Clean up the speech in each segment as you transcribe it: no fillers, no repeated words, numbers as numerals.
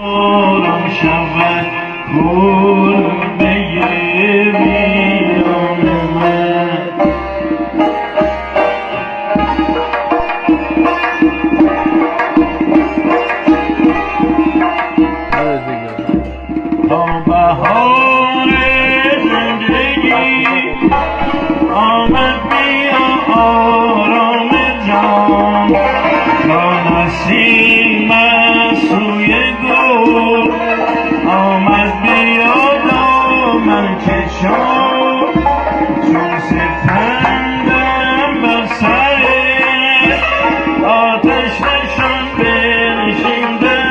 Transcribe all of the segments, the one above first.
آرام شود گربه ویران من. تا بهار زندگی آمد بیا آرام جان، تا نسیم سوی گل آمد بیا دامن کشان، چون سپندم بر سر آتش نشان بنشیندمی،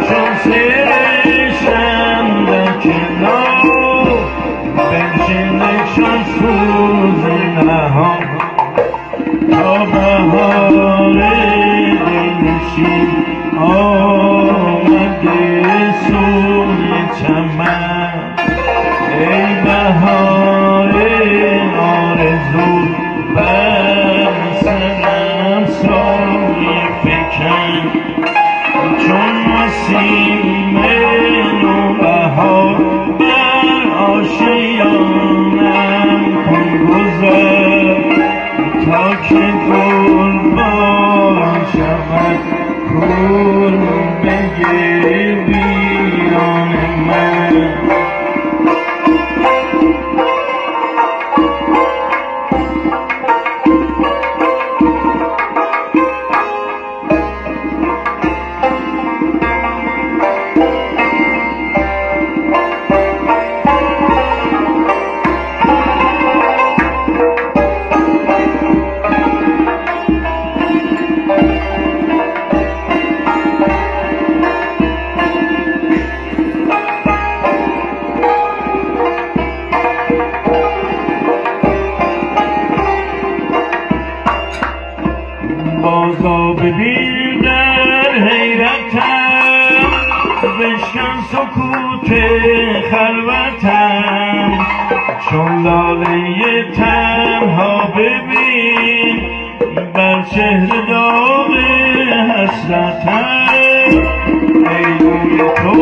چون سرشم در کنار بنشیندشان سوز نهان. تا بهار دلنشین آمده سوی چمن، ای بهار آرزو بر سرم سایه فکن، چون نسیم نوبهار بر آشیانم کن گذر، تا که گلبان شود گربه ویران من. بازا ببین در حیرتم، بشکن سکوت خلوتم، چون لاله تنها ببین بر چهره داغ حسرتم، ای روی تو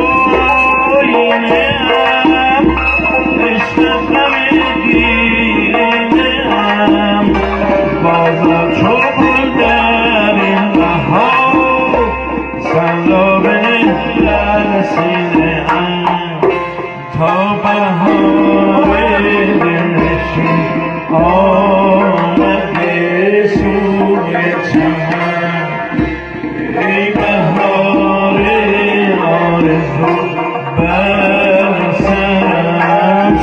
آینه ام، عشقت غم دیرینه ام، بازا چو تا بهار دلنشین آمده سوی چمن، ای بهار آرزو بر سرم